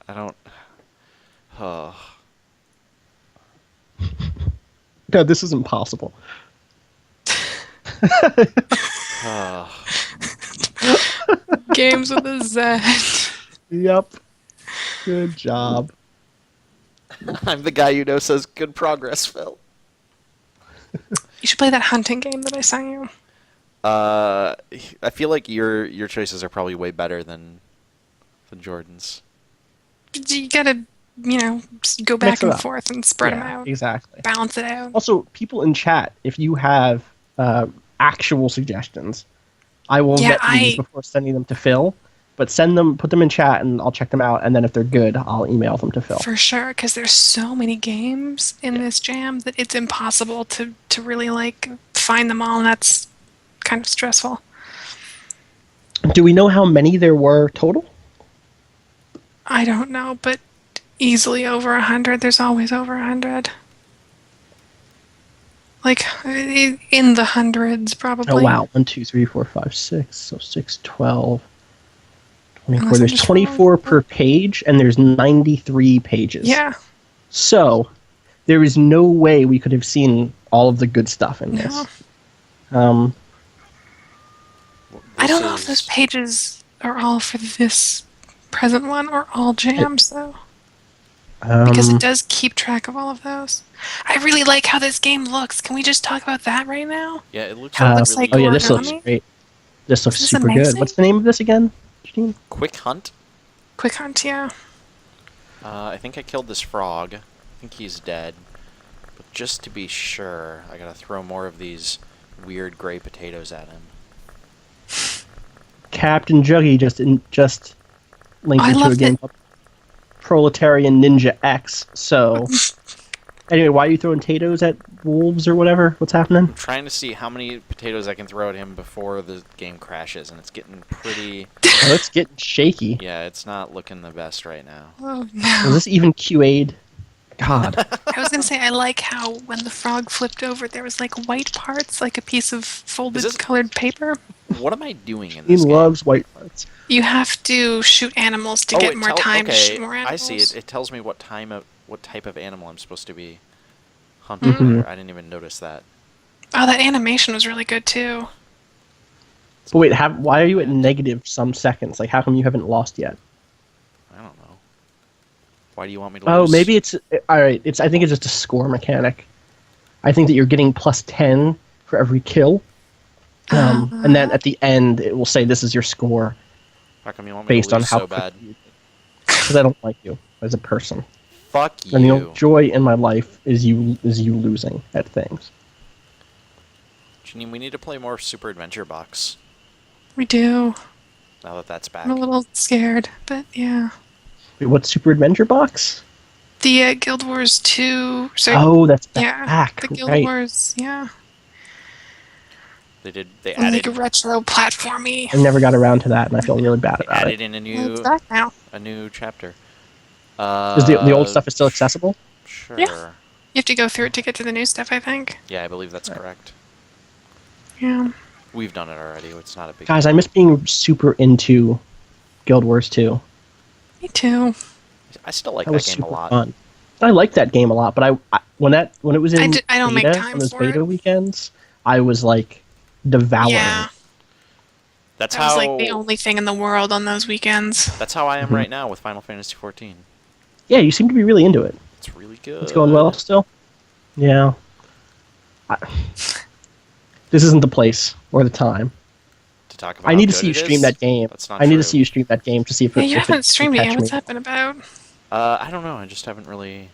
I don't. Oh. God, this is impossible. Oh. Games with a Z. Yep. Good job. I'm the guy you know says good progress, Phil. You should play that hunting game that I sent you. I feel like your choices are probably way better than Jordan's. You gotta, just go Mix back it and up. forth and spread them Yeah, out. exactly. Balance it out. Also, people in chat, if you have actual suggestions, I will Yeah, vet these before sending them to Phil. But put them in chat, and I'll check them out. And then if they're good, I'll email them to Phil. for sure, because there's so many games in this jam that it's impossible to really, find them all, and that's kind of stressful. Do we know how many there were total? I don't know, but easily over 100. There's always over 100. Like, in the hundreds, Oh probably. wow! 1, 2, 3, 4, 5, 6. So 6, 12, 24. Unless I'm There's just 24 wrong. per page, and there's 93 pages. Yeah. So there is no way we could have seen all of the good stuff in this. No. This I don't know if those pages are all for this present one or all jams, though. Because it does keep track of all of those. I really like how this game looks. Can we just talk about that right now? Yeah, it looks How it really looks like oh yeah, this looks origami? great. This looks This is super good. amazing. What's the name of this again, Janine? QuickHunt. QuickHunt, yeah. I think I killed this frog. I think he's dead. But just to be sure, I gotta throw more of these weird gray potatoes at him. Captain Juggy just linked I into love a game that- called Proletarian Ninja X. So anyway, why are you throwing potatoes at wolves or whatever? What's happening? I'm trying to see how many potatoes I can throw at him before the game crashes, and it's getting pretty... Oh, it's getting shaky. Yeah, it's not looking the best right now. Oh, Is no. this even QA'd? God. I was going to say, I like how when the frog flipped over, there was, white parts, like a piece of folded this- colored paper. What am I doing in He this game? loves white parts. You have to shoot animals to get it more time to okay, shoot more I animals. see it. It tells me what type of animal I'm supposed to be hunting. Mhm. I didn't even notice that. Oh, that animation was really good, too. But wait, why are you at negative some seconds? Like, how come you haven't lost yet? I don't know. Why do you want me to Oh, lose? maybe it's all right. I think it's just a score mechanic. I think that you're getting plus 10 for every kill, and then at the end it will say this is your score How come you want me based to on lose how so bad? Because I don't like you as a person. Fuck And the you. only joy in my life is you losing at things. Janine, we need to play more Super Adventure Box We do. now that that's back. I'm a little scared, but yeah. Wait, what's Super Adventure Box? The Guild Wars 2... Sorry, Oh, that's yeah, back. the Guild Right. Wars, yeah. They Like added retro platformy. I never got around to that, and I feel really bad about added it. in Well, it's back now. a new chapter. Is the old stuff is still accessible? Sure. Yeah. You have to go through it to get to the new stuff, I think. Yeah, I believe that's correct. Yeah. We've done it already. It's not a big Guys, deal. I miss being super into Guild Wars 2. Me too. I still like That that was game a super lot. fun. I liked that game a lot, but when it was in I don't make beta, time on those for beta it. weekends, I was like devouring. Yeah. That's That was how like the only thing in the world on those weekends. that's how I am Mhm. right now with Final Fantasy XIV. Yeah, you seem to be really into it. It's really good. It's going well still. Yeah. This isn't the place or the time. to talk about. I how need to good see you it stream is. that game. That's not I need true. to see you stream that game to see if Yeah, it. you if haven't it streamed it can yet. catch What's me. that been about? I don't know. I just haven't really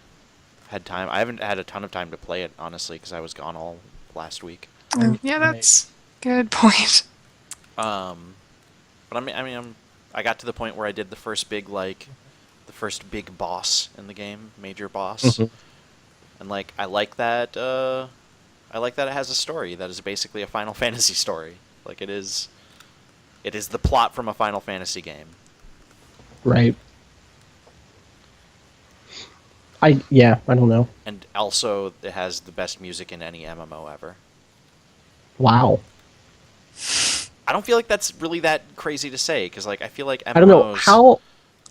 had time. I haven't had a ton of time to play it, honestly, because I was gone all last week. Oh, yeah, that's good point. But I got to the point where I did the first big boss in the game, major boss, Mhm. and I like that. I like that it has a story that is basically a Final Fantasy story. Like it is the plot from a Final Fantasy game. Right. I don't know. And also, it has the best music in any MMO ever. Wow. I don't feel like that's really that crazy to say, because I feel like MMOs... I don't know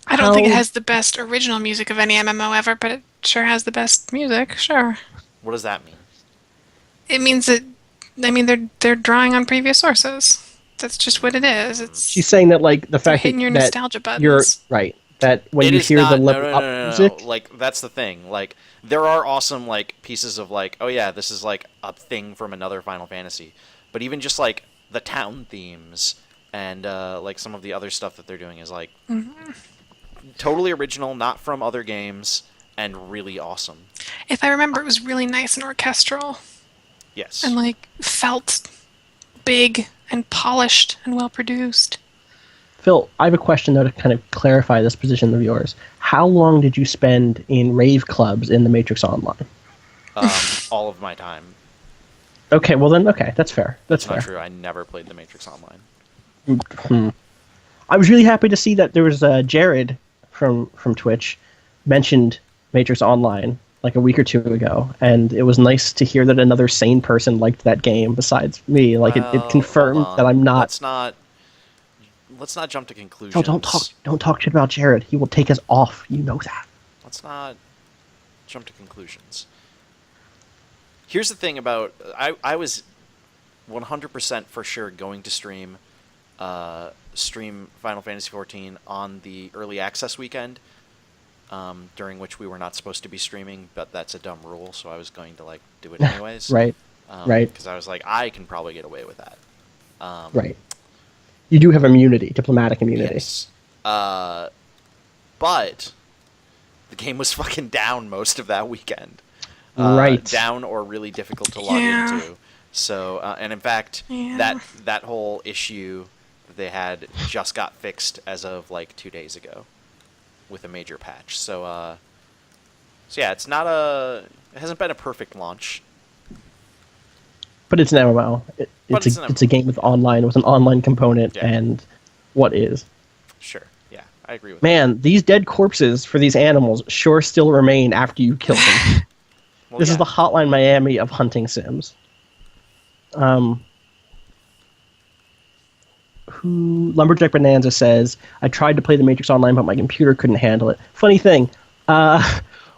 I don't think it has the best original music of any MMO ever, but it sure has the best music. Sure. What does that mean? It means that, I mean, they're drawing on previous sources. That's just what it is. It's She's saying that like the they're fact hitting your that nostalgia you're buttons. right, that when It you is hear the not. No, level no, up no, no, no, music, no. Like that's the thing. Like there are awesome like pieces of like, oh yeah, this is like a thing from another Final Fantasy. But even just like the town themes and like some of the other stuff that they're doing is like totally original, not from other games, and really awesome. If I remember, it was really nice and orchestral Yes. and like felt big and polished and well produced. Phil, I have a question though to kind of clarify this position of yours. How long did you spend in rave clubs in the Matrix Online? All of my time. Okay, well then, okay, that's fair. That's Not fair. true. I never played the Matrix Online. I was really happy to see that there was Jared from Twitch mentioned Matrix Online like a week or two ago, and it was nice to hear that another sane person liked that game besides me. Like it Well, confirmed hold on. that I'm not. Let's not jump to conclusions. Oh, don't talk shit about Jared. He will take us off. You know that. Let's not jump to conclusions. Here's the thing about I was 100% for sure going to stream Final Fantasy XIV on the early access weekend, during which we were not supposed to be streaming, but that's a dumb rule, so I was going to like do it anyways. Right. Right. Because I was like, I can probably get away with that. Right. You do have immunity, diplomatic immunity. Yes. But the game was fucking down most of that weekend. Right. Down or really difficult to log into. So, and in fact, that whole issue that they had just got fixed as of like 2 days ago with a major patch. So yeah, it hasn't been a perfect launch. But it's an MMO. It's a game with an online component, and what is. Sure, yeah, I agree with Man, these dead corpses for these animals sure still remain after you kill them. Well, This is the Hotline Miami of hunting sims. Lumberjack Bonanza says, I tried to play the Matrix Online, but my computer couldn't handle it. Funny thing,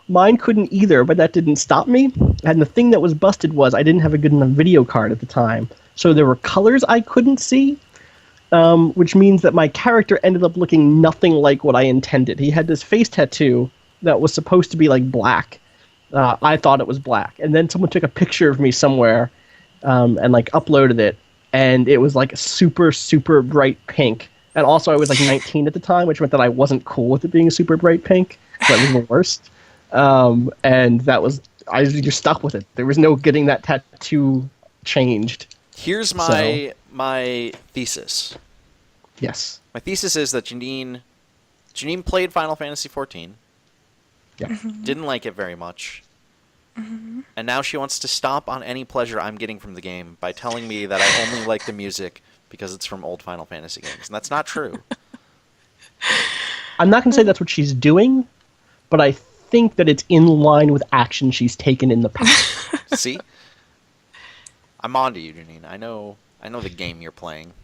mine couldn't either, but that didn't stop me. And the thing that was busted was I didn't have a good enough video card at the time. So there were colors I couldn't see, which means that my character ended up looking nothing like what I intended. He had this face tattoo that was supposed to be like black. I thought it was black. And then someone took a picture of me somewhere and like uploaded it. And it was like super, super bright pink. And also I was like 19 at the time, which meant that I wasn't cool with it being super bright pink. That was the worst. And that was, you're stuck with it. There was no getting that tattoo changed. Here's my thesis. Yes. My thesis is that Janine played Final Fantasy XIV. Yeah. Didn't like it very much. And now she wants to stomp on any pleasure I'm getting from the game by telling me that I only like the music because it's from old Final Fantasy games. And that's not true. I'm not going to say that's what she's doing, but I think that it's in line with action she's taken in the past. See? I'm on to you, Janine. I know the game you're playing.